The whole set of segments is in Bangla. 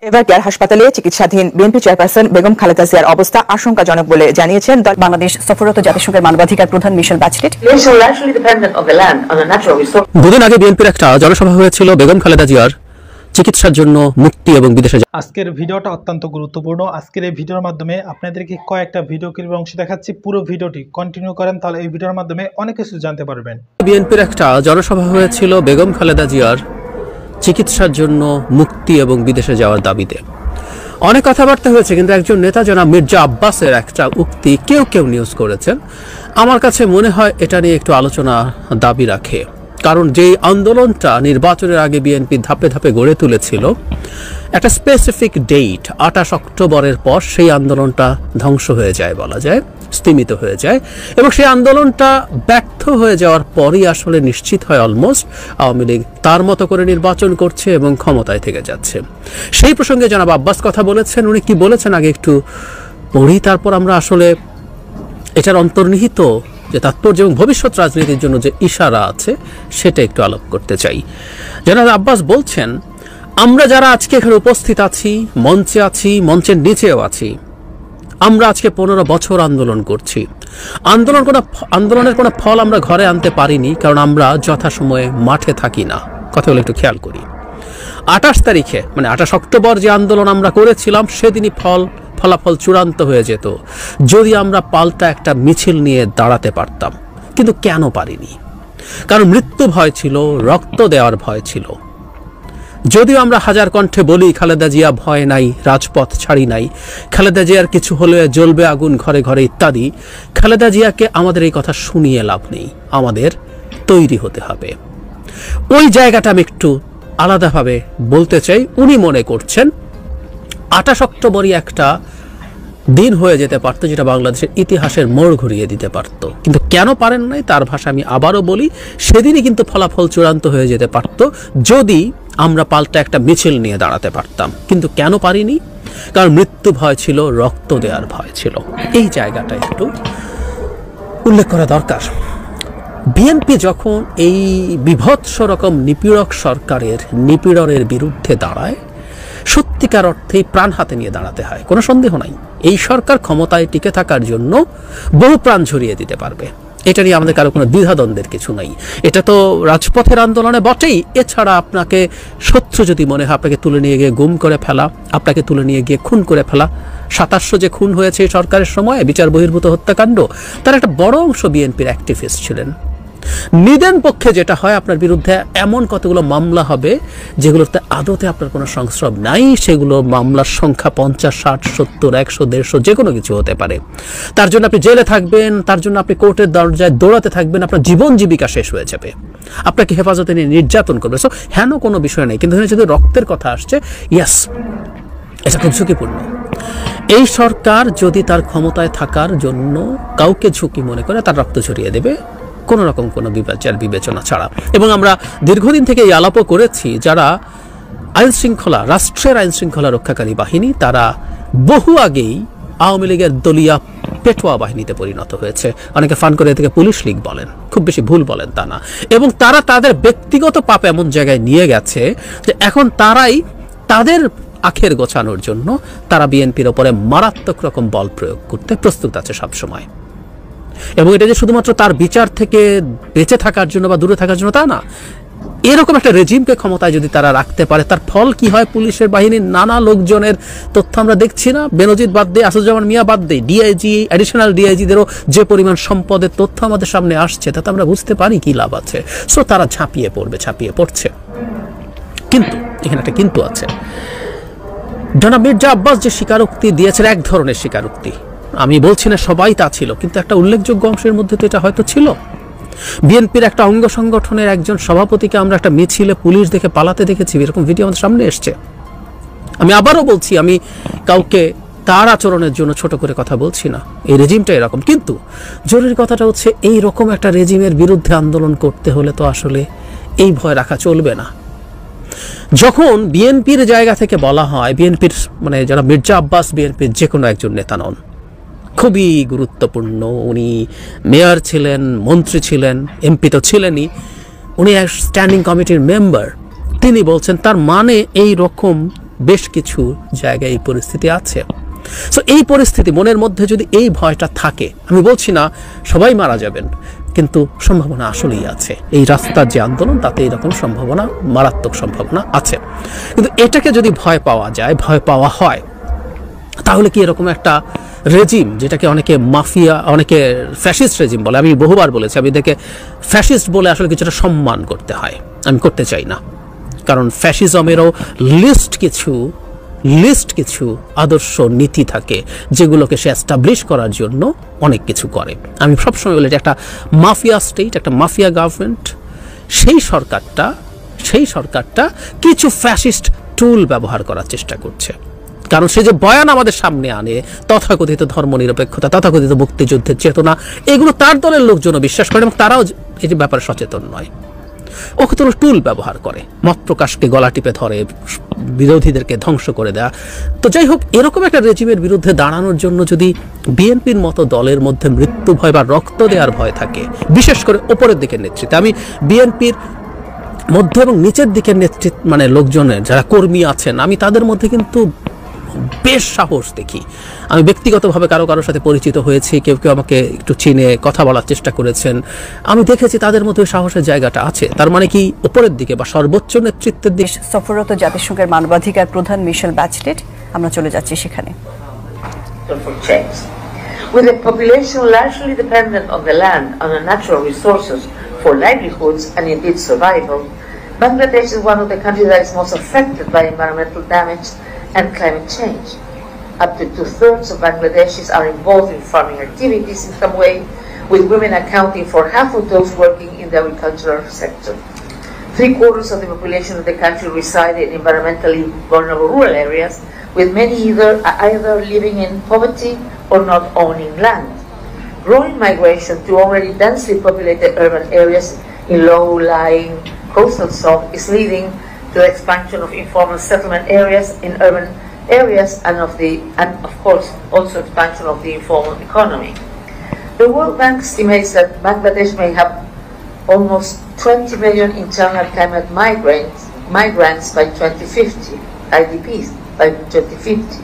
এভারকেয়ার হাসপাতালে চিকিৎসাধীন বিএনপি চেয়ারপারসন বেগম খালেদা জিয়ার অবস্থা আশঙ্কাজনক বলে জানিয়েছেন বাংলাদেশ সফররত জাতিসংঘের মানবাধিকার প্রধান মিশেল ব্যাচেলেট। দুদিন আগে বিএনপির একটা জনসভা হয়েছিল বেগম খালেদা জিয়ার চিকিৎসার জন্য মুক্তি এবং বিদেশে। আজকের ভিডিওটা অত্যন্ত গুরুত্বপূর্ণ। আজকের এই ভিডিওর মাধ্যমে আপনাদেরকে কয়েকটা ভিডিও ক্লিপের অংশ দেখাচ্ছি। পুরো ভিডিওটি কন্টিনিউ করেন, তাহলে এই ভিডিওর মাধ্যমে অনেক কিছু জানতে পারবেন। বিএনপির একটা জনসভা হয়েছিল বেগম খালেদা জিয়ার চিকিৎসার জন্য মুক্তি এবং বিদেশে যাওয়ার দাবিতে। অনেক কথাবার্তা হয়েছে, কিন্তু একজন নেতা জনাব মির্জা আব্বাসের একটা উক্তি কেউ কেউ নিউজ করেছেন। আমার কাছে মনে হয় এটা নিয়ে একটু আলোচনা দাবি রাখে, কারণ যেই আন্দোলনটা নির্বাচনের আগে বিএনপি ধাপে ধাপে গড়ে তুলেছিল, একটা স্পেসিফিক ডেট 28 অক্টোবরের পর সেই আন্দোলনটা ধ্বংস হয়ে যায়, বলা যায় স্তিমিত হয়ে যায়, এবং সেই আন্দোলনটা ব্যর্থ হয়ে যাওয়ার পরই আসলে নিশ্চিত হয় অলমোস্ট আওয়ামী লীগ তার মতো করে নির্বাচন করছে এবং ক্ষমতায় থেকে যাচ্ছে। সেই প্রসঙ্গে জনাব আব্বাস কথা বলেছেন। উনি কি বলেছেন আগে একটু পড়ি, তারপর আমরা আসলে এটার অন্তর্নিহিত যে তাৎপর্য এবং ভবিষ্যৎ রাজনীতির জন্য যে ইশারা আছে সেটা একটু আলোক করতে চাই। জনাব আব্বাস বলছেন, আমরা যারা আজকে এখানে উপস্থিত আছি, মঞ্চে আছি, মঞ্চের নিচেও আছি, আমরা আজকে 15 বছর আন্দোলন করছি। আন্দোলনের কোনো ফল আমরা ঘরে আনতে পারিনি, কারণ আমরা যথাসময়ে মাঠে থাকি না। কথাগুলো একটু খেয়াল করি। 28 তারিখে মানে 28 অক্টোবর যে আন্দোলন আমরা করেছিলাম, সেদিনই ফলাফল চূড়ান্ত হয়ে যেত যদি আমরা পাল্টা একটা মিছিল নিয়ে দাঁড়াতে পারতাম। কিন্তু কেন পারিনি? কারণ মৃত্যু ভয় ছিল, রক্ত দেওয়ার ভয় ছিল। যদিও আমরা হাজার কণ্ঠে বলি খালেদা জিয়া ভয় নাই, রাজপথ ছাড়ি নাই, খালেদা জিয়ার কিছু হলে জ্বলবে আগুন ঘরে ঘরে ইত্যাদি, খালেদা জিয়াকে আমাদের এই কথা শুনিয়ে লাভ নেই, আমাদের তৈরি হতে হবে। ওই জায়গাটা আমি একটু আলাদাভাবে বলতে চাই। উনি মনে করছেন 28 অক্টোবরই একটা দিন হয়ে যেতে পারত যেটা বাংলাদেশের ইতিহাসের মোড় ঘুরিয়ে দিতে পারত। কিন্তু কেন পারেন নাই, তার ভাষা আমি আবারও বলি, সেদিনই কিন্তু ফলাফল চূড়ান্ত হয়ে যেতে পারত যদি আমরা পাল্টা একটা মিছিল নিয়ে দাঁড়াতে পারতাম। কিন্তু কেন পারিনি? কারণ মৃত্যু ভয় ছিল, রক্ত দেওয়ার ভয় ছিল। এই জায়গাটা একটু উল্লেখ করা দরকার। বিএনপি যখন এই বিভৎস রকম নিপীড়ক সরকারের নিপীড়নের বিরুদ্ধে দাঁড়ায়, সত্যিকার অর্থেই প্রাণ হাতে নিয়ে দাঁড়াতে হয়, কোনো সন্দেহ নাই। এই সরকার ক্ষমতায় টিকে থাকার জন্য বহু প্রাণ ঝরিয়ে দিতে পারবে, এটা নিয়ে আমাদের কারো কোনো দ্বিধাদ্বন্দ্বের কিছু নাই। এটা তো রাজপথের আন্দোলনে বটেই। এছাড়া আপনাকে শত্রু যদি মনে হয়, আপনাকে তুলে নিয়ে গিয়ে গুম করে ফেলা, আপনাকে তুলে নিয়ে গিয়ে খুন করে ফেলা। 2700 যে খুন হয়েছে এই সরকারের সময়, বিচার বহির্ভূত হত্যাকাণ্ড, তার একটা বড় অংশ বিএনপির অ্যাক্টিভিস্ট ছিলেন। নিদেন পক্ষে যেটা হয়, আপনার বিরুদ্ধে এমন কতগুলো মামলা হবে যেগুলোতে আদতে আপনার কোনো সংস্রব নাই। সেগুলো মামলার সংখ্যা 50, 60, 70, 100, 150 যে কোনো কিছু হতে পারে। তার জন্য আপনি জেলে থাকবেন, তার জন্য আপনি কোর্টের দরজায় দৌড়াতে থাকবেন, আপনার জীবন জীবিকা শেষ হয়ে যাবে, আপনাকে হেফাজতে নিয়ে নির্যাতন করবে। সো হেন কোনো বিষয় নেই, কিন্তু যদি রক্তের কথা আসছে, ইয়াস, এটা খুব ঝুঁকিপূর্ণ। এই সরকার যদি তার ক্ষমতায় থাকার জন্য কাউকে ঝুঁকি মনে করে, তার রক্ত ঝরিয়ে দেবে কোনো রকম কোনো বিবেচনা ছাড়া। এবং আমরা দীর্ঘদিন থেকে এই আলাপও করেছি, যারা আইনশৃঙ্খলা, রাষ্ট্রের আইনশৃঙ্খলা রক্ষাকারী বাহিনী, তারা বহু আগেই আওয়ামী লীগের দলীয় পেটোয়া বাহিনীতে পরিণত হয়েছে। অনেকে ফান করে থেকে পুলিশ লীগ বলেন, খুব বেশি ভুল বলেন তা না। এবং তারা তাদের ব্যক্তিগত পাপ এমন জায়গায় নিয়ে গেছে যে এখন তারাই তাদের আখের গোছানোর জন্য তারা বিএনপির ওপরে মারাত্মক রকম বল প্রয়োগ করতে প্রস্তুত আছে সবসময়। এবং এটা যে শুধুমাত্র তার বিচার থেকে বেঁচে থাকার জন্য বা দূরে থাকার জন্য তা না। এরকম একটা রেজিমকে ক্ষমতায় যদি তারা রাখতে পারে, তার ফল কি হয়? পুলিশের বাহিনীর নানা লোকজনের তথ্য আমরা দেখছি না, বেনজির বাদ দিয়ে, আসাদুজ্জামান মিয়া বাদ দিয়ে, ডিআইজি, অ্যাডিশনাল ডিআইজিদেরও যে পরিমাণ সম্পদের তথ্য আমাদের সামনে আসছে, তাতে আমরা বুঝতে পারি কি লাভ আছে। সো তারা ঝাঁপিয়ে পড়ছে। কিন্তু এখানে একটা কিন্তু আছে। জনাব মির্জা আব্বাস যে স্বীকারোক্তি দিয়েছেন, এক ধরনের স্বীকারোক্তি, আমি বলছি না সবাই তা ছিল, কিন্তু একটা উল্লেখযোগ্য অংশের মধ্যে তো এটা হয়তো ছিল। বিএনপির একটা অঙ্গ সংগঠনের একজন সভাপতিকে আমরা একটা মিছিলে পুলিশ দেখে পালাতে দেখেছি, এরকম ভিডিও আমাদের সামনে এসছে। আমি আবারও বলছি, আমি কাউকে তার আচরণের জন্য ছোট করে কথা বলছি না, এই রেজিমটা এরকম। কিন্তু জরুরি কথাটা হচ্ছে, এই রকম একটা রেজিমের বিরুদ্ধে আন্দোলন করতে হলে তো আসলে এই ভয় রাখা চলবে না। যখন বিএনপির জায়গা থেকে বলা হয়, বিএনপির মানে যারা মির্জা আব্বাস বিএনপির যে কোনো একজন নেতা নন, খুবই গুরুত্বপূর্ণ, উনি মেয়র ছিলেন, মন্ত্রী ছিলেন, এমপি তো ছিলেনই, উনি এক স্ট্যান্ডিং কমিটির মেম্বার। তিনি বলছেন, তার মানে এই রকম বেশ কিছু জায়গায় এই পরিস্থিতি আছে। সো এই পরিস্থিতি মনের মধ্যে যদি এই ভয়টা থাকে, আমি বলছি না সবাই মারা যাবেন, কিন্তু সম্ভাবনা আসলেই আছে। এই রাস্তার যে আন্দোলন তাতে এরকম সম্ভাবনা, মারাত্মক সম্ভাবনা আছে। কিন্তু এটাকে যদি ভয় পাওয়া যায়, ভয় পাওয়া হয়, তাহলে কি এরকম একটা রেজিম, যেটাকে অনেকে মাফিয়া, অনেকে ফ্যাসিস্ট রেজিম বলে, আমি বহুবার বলেছি আমি এদেরকে ফ্যাসিস্ট বলে আসলে কিছুটা সম্মান করতে হয়, আমি করতে চাই না। কারণ ফ্যাসিজমেরও লিস্ট কিছু আদর্শ নীতি থাকে যেগুলোকে সে এস্টাবলিশ করার জন্য অনেক কিছু করে। আমি সবসময় বলি একটা মাফিয়া স্টেট, একটা মাফিয়া গভর্নমেন্ট, সেই সরকারটা কিছু ফ্যাসিস্ট টুল ব্যবহার করার চেষ্টা করছে। কারণ সে যে বয়ান আমাদের সামনে আনে, তথাকথিত ধর্মনিরপেক্ষতা, তথাকথিত মুক্তিযুদ্ধের চেতনা, এগুলো তার দলের লোকজনও বিশ্বাস করে এবং তারাও এই ব্যাপারে সচেতন নয়। ওকে তো টুল ব্যবহার করে, মত প্রকাশকে গলা টিপে ধরে, বিরোধীদেরকে ধ্বংস করে দেয়া। তো যাই হোক, এরকম একটা রেজিমের বিরুদ্ধে দাঁড়ানোর জন্য যদি বিএনপির মতো দলের মধ্যে মৃত্যু ভয় বা রক্ত দেওয়ার ভয় থাকে, বিশেষ করে ওপরের দিকের নেতৃত্বে, আমি বিএনপির মধ্য এবং নিচের দিকের নেতৃত্ব মানে লোকজনের যারা কর্মী আছেন, আমি তাদের মধ্যে কিন্তু বেশ সাহস দেখি। আমি ব্যক্তিগতভাবে কারোর সাথে পরিচিত হয়েছি, কেউ আমাকে একটু চিনে কথা বলার চেষ্টা করেছেন, আমি দেখেছি তাদের মধ্যে সাহসের জায়গাটা আছে। তার মানে কি উপরের দিকে বা সর্বোচ্চ নেতৃত্বের দিকে। সফররত জাতিসংঘের মানবাধিকার প্রধান মিশেল ব্যাচলেট, আমরা চলে যাচ্ছি সেখানে। With a population largely dependent on the land and on natural resources for livelihoods and indeed survival, Bangladesh is one of the countries that is most affected by environmental damage and climate change. Up to 2/3 of Bangladeshis are involved in farming activities in some way, with women accounting for half of those working in the agricultural sector. 3/4 of the population of the country reside in environmentally vulnerable rural areas, with many either living in poverty or not owning land. Growing migration to already densely populated urban areas in low-lying coastal zones is leading to the expansion of informal settlement areas in urban areas and of course also expansion of the informal economy. The World Bank estimates that Bangladesh may have almost 20 million internal climate migrants by 2050, IDPs by 2050,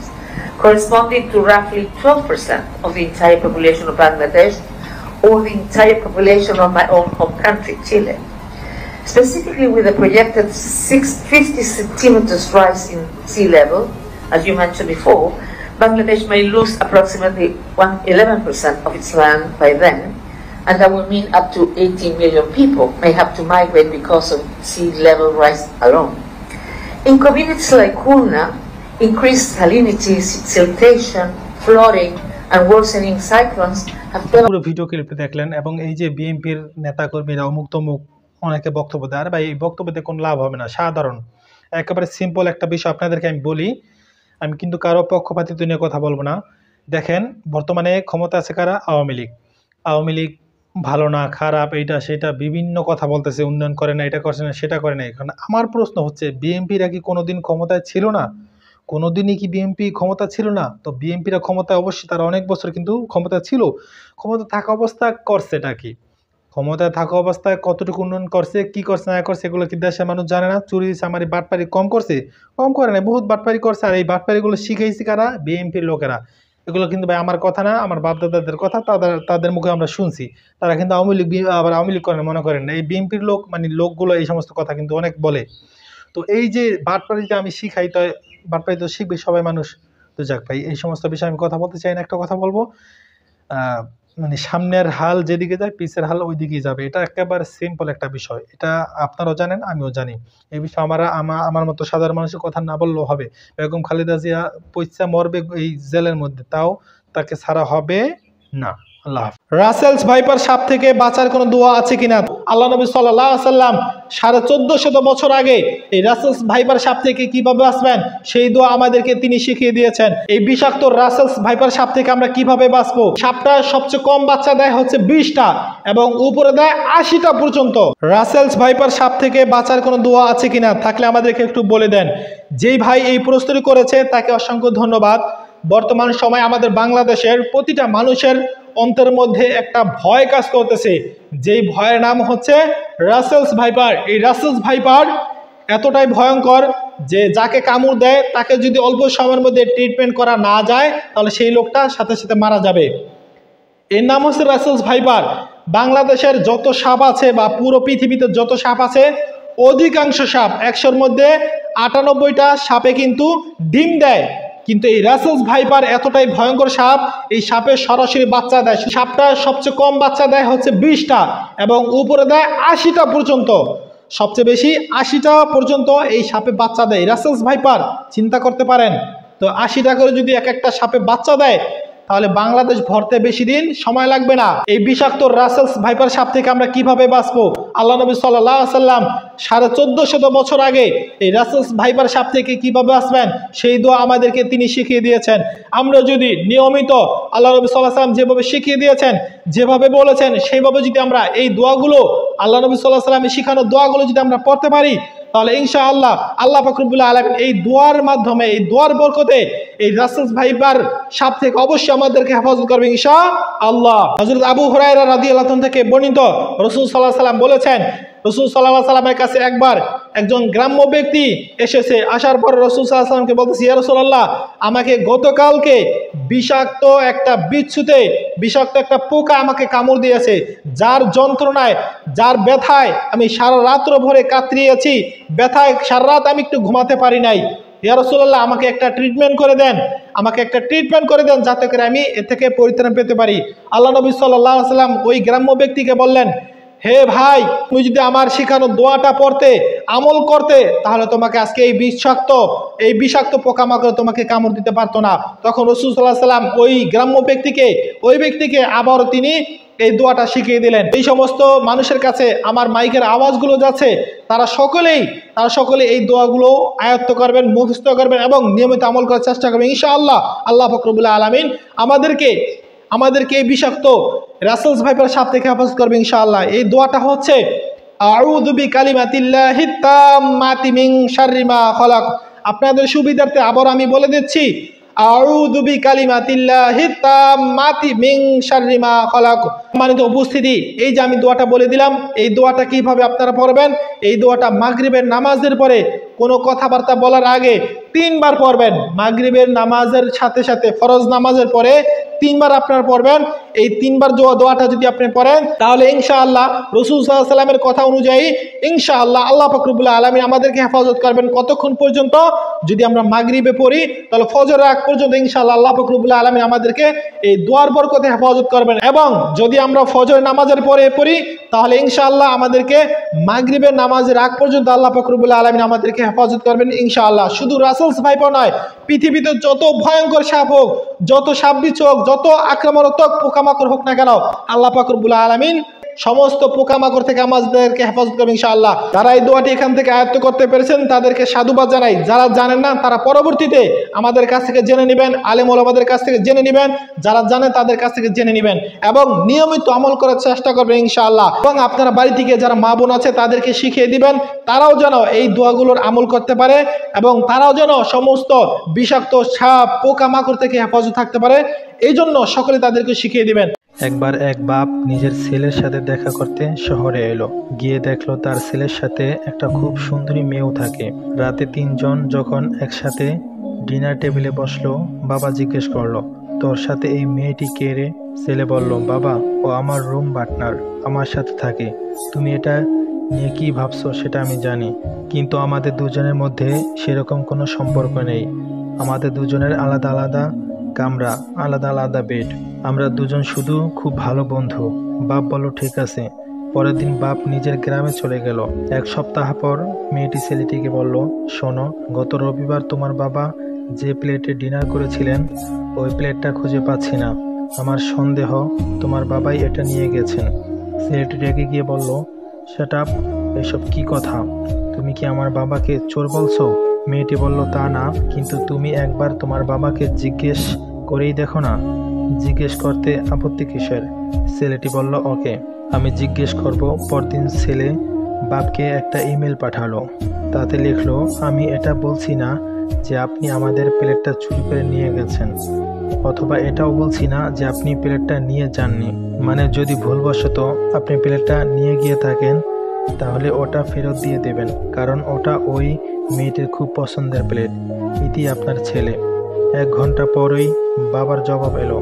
corresponding to roughly 12% of the entire population of Bangladesh or the entire population of my own home country, Chile. Specifically, with a projected 50 centimeters rise in sea level, as you mentioned before, Bangladesh may lose approximately 11% of its land by then, and that will mean up to 18 million people may have to migrate because of sea level rise alone. In communities like Khulna, increased salinity, siltation, flooding, and worsening cyclones have পুরো ভিডিও ক্লিপটি দেখলেন এবং এই যে বিএনপির নেতাকর্মীরা অমুক তমুক অনেকে বক্তব্য দেয়, আর ভাই এই বক্তব্যতে কোনো লাভ হবে না, সাধারণ একেবারে সিম্পল একটা বিষয় আপনাদেরকে আমি বলি। আমি কিন্তু কারো পক্ষপাতিত্ব নিয়ে কথা বলবো না। দেখেন, বর্তমানে ক্ষমতা আছে কারা? আওয়ামী লীগ ভালো না, খারাপ, এইটা সেটা বিভিন্ন কথা বলতেছে, উন্নয়ন করে না, এটা করছে না, সেটা করে না। কারণ আমার প্রশ্ন হচ্ছে, বিএনপিরা কি কোনোদিন ক্ষমতায় ছিল না? কোনোদিনই কি বিএনপি ক্ষমতা ছিল না? তো বিএনপিরা ক্ষমতা অবশ্যই তারা অনেক বছর কিন্তু ক্ষমতা ছিল। ক্ষমতা থাকা অবস্থায় করছেটা কি? ক্ষমতায় থাকা অবস্থায় কতটুকু উন্নয়ন করছে, কি করছে না করছে, এগুলো কি দেশের মানুষ জানে না? চুরি চামারি বাটপারি কম করছে? কম করে না, বহুত বাটপারি করছে। আর এই বাটপারিগুলো শিখাইছে কারা? বিএনপির লোকেরা। এগুলো কিন্তু ভাই আমার কথা না, আমার বাপদাদাদের কথা, তাদের মুখে আমরা শুনছি। তারা কিন্তু আওয়ামী লীগ করেন মনে করেন না। এই বিএনপির লোক মানে লোকগুলো এই সমস্ত কথা কিন্তু অনেক বলে। তো এই যে বাটপারিতে আমি শিখাই, তো বাটপারি তো শিখবে সবাই মানুষ। তো যাক ভাই, এই সমস্ত বিষয়ে আমি কথা বলতে চাই না। একটা কথা বলবো, মানে সামনের হাল যেদিকে যায় পিছের হাল ওই দিকেই যাবে। এটা একেবারে সিম্পল একটা বিষয়, এটা আপনারাও জানেন, আমিও জানি। এই বিষয়ে আমার মতো সাধারণ মানুষের কথা না বললেও হবে। বেগম খালেদা জিয়া পয়সা মরবে এই জেলের মধ্যে, তাও তাকে ছাড়া হবে না। আল্লাহ হাফেজ। রাসেলস ভাইপার সাপ থেকে বাঁচার কোনো দোয়া আছে কিনা? আল্লাহ নবী সাল্লাল্লাহু আলাইহি ওয়াসাল্লাম 1450 বছর আগে এই রাসেলস ভাইপার সাপ থেকে কিভাবে বাঁচবেন সেই দোয়া আমাদেরকে তিনি শিখিয়ে দিয়েছেন। এই বিষাক্ত রাসেলস ভাইপার সাপ থেকে আমরা কিভাবে বাঁচবো? সাপটা সবচেয়ে কম বাচ্চা দেয় হচ্ছে 20টা এবং উপরে দেয় 80টা পর্যন্ত। রাসেলস ভাইপার সাপ থেকে বাঁচার কোনো দোয়া আছে কিনা? থাকলে আমাদেরকে একটু বলে দেন। যেই ভাই এই প্রস্তুতি করেছে তাকে অসংখ্য ধন্যবাদ। বর্তমান সময় আমাদের বাংলাদেশের প্রতিটা মানুষের অন্তরের মধ্যে একটা ভয় কাজ করতেছে, যেই ভয়ের নাম হচ্ছে রাসেলস ভাইপার। এই রাসেলস ভাইপার এতটাই ভয়ঙ্কর যে যাকে কামড় দেয় তাকে যদি অল্প সময়ের মধ্যে ট্রিটমেন্ট করা না যায় তাহলে সেই লোকটা সাথে সাথে মারা যাবে। এর নাম হচ্ছে রাসেলস ভাইপার। বাংলাদেশের যত সাপ আছে বা পুরো পৃথিবীতে যত সাপ আছে অধিকাংশ সাপ 100-র মধ্যে 98টা সাপে কিন্তু ডিম দেয়, কিন্তু এই রাসেলস ভাইপার এতটাই ভয়ঙ্কর সাপ, এই সাপের সরাসরি বাচ্চা দেয়। সাপটা সবচেয়ে কম বাচ্চা দেয় হচ্ছে 20টা এবং উপরে দেয় 80টা পর্যন্ত, সবচেয়ে বেশি 80টা পর্যন্ত এই সাপে বাচ্চা দেয় রাসেলস ভাইপার। চিন্তা করতে পারেন তো 80টা করে যদি এক একটা সাপে বাচ্চা দেয় তাহলে বাংলাদেশ ভরতে বেশি দিন সময় লাগবে না। এই বিষাক্ত রাসেলস ভাইপার সাপ থেকে আমরা কিভাবে বাঁচবো? আল্লাহ নবী সাল্লাল্লাহু আলাইহি সাল্লাম 1450 বছর আগে এই রাসেলস ভাইপার সাপ থেকে কিভাবে বাঁচবেন সেই দোয়া আমাদেরকে তিনি শিখিয়ে দিয়েছেন। আমরা যদি নিয়মিত আল্লাহ নবী সাল্লাল্লাহু আলাইহি সাল্লাম যেভাবে শিখিয়ে দিয়েছেন, যেভাবে বলেছেন, সেইভাবে যদি আমরা এই দোয়াগুলো আল্লাহ নবী সাল্লাল্লাহু আলাইহি সাল্লামের শিখানো দোয়াগুলো যদি আমরা পড়তে পারি তাহলে ইনশাআল্লাহ আল্লাহ পাক রব্বুল আলামিন এই দোয়ার মাধ্যমে, এই দোয়ার বরকতে এই রাসেলস ভাইপার সাপ থেকে অবশ্যই আমাদেরকে হেফাজত করবে ইনশাআল্লাহ। হযরত আবু হুরায়রা রাদিয়াল্লাহু আনহু থেকে বর্ণিত, রাসূল সাল্লাল্লাহু আলাইহি সাল্লাম বলেছেন, রাসূল সাল্লাল্লাহু আলাইহি সাল্লামের কাছে একবার একজন গ্রাম্য ব্যক্তি এসেছে। আসার পর রাসূল সাল্লাল্লাহু আলাইহি সাল্লামকে বলতেছে, ইয়া রাসূলুল্লাহ, আমাকে গতকালকে বিষাক্ত একটা বিচ্ছুতে, বিষাক্ত একটা পোকা আমাকে কামড় দিয়েছে, যার যন্ত্রণায়, যার ব্যথায় আমি সারা রাত্র ভরে কাতরিয়েছি, ব্যথায় সারা রাত আমি একটু ঘুমাতে পারি নাই। ইয়া রাসূলুল্লাহ, আমাকে একটা ট্রিটমেন্ট করে দেন, আমাকে একটা ট্রিটমেন্ট করে দেন যাতে করে আমি এ থেকে পরিত্রাণ পেতে পারি। আল্লাহ নবী সাল্লাল্লাহু আলাইহি সাল্লাম ওই গ্রাম্য ব্যক্তিকে বললেন, হে ভাই, তুমি যদি আমার শেখানো দোয়াটা পড়তে, আমল করতে, তাহলে তোমাকে আজকে এই বিষাক্ত পোকামাকড় তোমাকে কামড় দিতে পারতো না। তখন রাসূল সাল্লাল্লাহু আলাইহি সাল্লাম ওই গ্রাম্য ব্যক্তিকে আবারও তিনি এই দোয়াটা শিখিয়ে দিলেন। এই সমস্ত মানুষের কাছে আমার মাইকের আওয়াজগুলো যাচ্ছে, তারা সকলেই এই দোয়াগুলো আয়ত্ত করবেন, মুখস্থ করবেন এবং নিয়মিত আমল করার চেষ্টা করবেন ইনশাআল্লাহ। আল্লাহ পাক রব্বুল আলামিন আমাদেরকে এই বিষাক্ত রাসেলস ভাইপার সাপ থেকে হেফাজত করবে ইনশাআল্লাহ। এই দোয়াটা হচ্ছে আউযু বিকালিমাতিল্লাহিত তাম্মাতি মিন শাররি মা খালাক। আপনাদের সুবিধার্থে আবার আমি বলে দিচ্ছি, আউযু বিকালিমাতিল্লাহিত তাম্মাতি মিন শাররি মা খালাক। সম্মানিত উপস্থিতি, এই যে আমি দোয়াটা বলে দিলাম, এই দোয়াটা কিভাবে আপনারা পড়বেন? এই দোয়াটা মাগরিবের নামাজের পরে কোনো কথাবার্তা বলার আগে 3 বার পড়বেন। মাগরিবের নামাজের সাথে সাথে ফরজ নামাজের পরে 3 বার আপনারা পড়বেন। এই 3 বার দোয়াটা যদি আপনি পড়েন তাহলে ইনশাআল্লাহ রাসূল সাল্লাল্লাহু আলাইহি সাল্লামের কথা অনুযায়ী ইনশাআল্লাহ আল্লাহ পাক রব্বুল আলামিন আমাদেরকে হেফাজত করবেন। কতক্ষণ পর্যন্ত? যদি আমরা মাগরিবে পড়ি তাহলে ফজরের আগ পর্যন্ত ইনশাআল্লাহ আল্লাহ পাক রব্বুল আলামিন আমাদেরকে এই দোয়ার বরকতে হেফাজত করবেন। এবং যদি আমরা ফজর নামাজের পরে পড়ি তাহলে ইনশাআল্লাহ আমাদেরকে মাগরিবের নামাজের আগ পর্যন্ত আল্লাহ পাক রব্বুল আলামিন আমাদেরকে হেফাজত করবেন ইনশাআল্লাহ। শুধু রাসেলস ভাইপার নয়, পৃথিবীতে যত ভয়ঙ্কর সাপ হোক, যত সাপ বিচ্ছু হোক, যত আক্রমণাত্মক পোকামাকড় হোক না কেন, আল্লাহ পাক রব্বুল আলামিন সমস্ত পোকামাকড় থেকে আমাদেরকে হেফাজত করবেন ইনশাআল্লাহ। যারা এই দোয়াটি এখান থেকে আয়ত্ত করতে পেরেছেন তাদেরকে সাধুবাদ জানাই। যারা জানেন না তারা পরবর্তীতে আমাদের কাছ থেকে জেনে নেবেন, আলেম ওলামাদের কাছ থেকে জেনে নেবেন, যারা জানেন তাদের কাছ থেকে জেনে নেবেন এবং নিয়মিত আমল করার চেষ্টা করবেন ইনশাআল্লাহ। এবং আপনারা বাড়ি থেকে যারা মা বোন আছে তাদেরকে শিখিয়ে দিবেন, তারাও যেন এই দোয়াগুলোর আমল করতে পারে এবং তারাও যেন সমস্ত বিষাক্ত সাপ পোকামাকড় থেকে হেফাজত থাকতে পারে। এই জন্য সকলে তাদেরকে শিখিয়ে দিবেন। একবার এক বাপ নিজের ছেলের সাথে দেখা করতে শহরে এলো। গিয়ে দেখলো তার ছেলের সাথে একটা খুব সুন্দরী মেয়েও থাকে। রাতে 3 জন যখন একসাথে ডিনার টেবিলে বসলো, বাবা জিজ্ঞেস করলো, তোর সাথে এই মেয়েটি কে রে? ছেলে বলল, বাবা, ও আমার রুম পার্টনার, আমার সাথে থাকে। তুমি এটা নিয়ে কি ভাবছো সেটা আমি জানি, কিন্তু আমাদের দুজনের মধ্যে সেরকম কোনো সম্পর্ক নেই। আমাদের দুজনের আলাদা আলাদা কামরা, আলাদা আলাদা বেড, আমরা দুজন শুধু খুব ভালো বন্ধু। বাপ বলল, ঠিক আছে। পরের দিন বাপ নিজের গ্রামে চলে গেল। 1 সপ্তাহ পর মেয়েটি ছেলেটিকে বলল, শোনো, গত রবিবার তোমার বাবা যে প্লেটে ডিনার করেছিলেন ওই প্লেটটা খুঁজে পাচ্ছি না। আমার সন্দেহ তোমার বাবাই এটা নিয়ে গেছেন। ছেলেটি রেগে গিয়ে বলল, শাট আপ, এসব কি কথা? তুমি কি আমার বাবাকে চোর বলছো? মেয়েটি বলল, তা না, কিন্তু তুমি একবার তোমার বাবাকে জিজ্ঞেস করেই দেখো না। জিজ্ঞেস করতে আপত্তি কিসের? ছেলেটি বলল, ওকে, আমি জিজ্ঞেস করব। পরদিন ছেলে বাপকে একটা ইমেল পাঠালো। তাতে লিখলো, আমি এটা বলছি না যে আপনি আমাদের প্লেটটা চুরি করে নিয়ে গেছেন, অথবা এটাও বলছি না যে আপনি প্লেটটা নিয়ে যাননি। মানে যদি ভুলবশত আপনি প্লেটটা নিয়ে গিয়ে থাকেন তাহলে ওটা ফেরত দিয়ে দেবেন, কারণ ওটা ওই মেয়েটির খুব পছন্দের প্লেট। ইতি আপনার ছেলে। 1 ঘন্টা পরই বাবার জবাব এলো,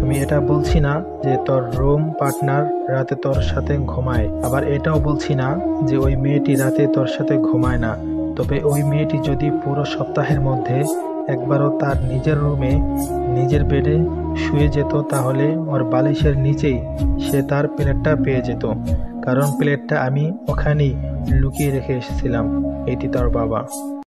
আমি এটা বলছি না যে তোর রুম পার্টনার রাতে তোর সাথে ঘুমায়, আবার এটাও বলছি না যে ওই মেয়েটি রাতে তোর সাথে ঘুমায় না। তবে ওই মেয়েটি যদি পুরো সপ্তাহের মধ্যে একবারও তার নিজের রুমে নিজের বেডে শুয়ে যেত, তাহলে ওর বালিশের নিচেই সে তার প্লেটটা পেয়ে যেত, কারণ প্লেটটা আমি ওখানেই লুকিয়ে রেখে এসেছিলাম। এটি তার বাবা।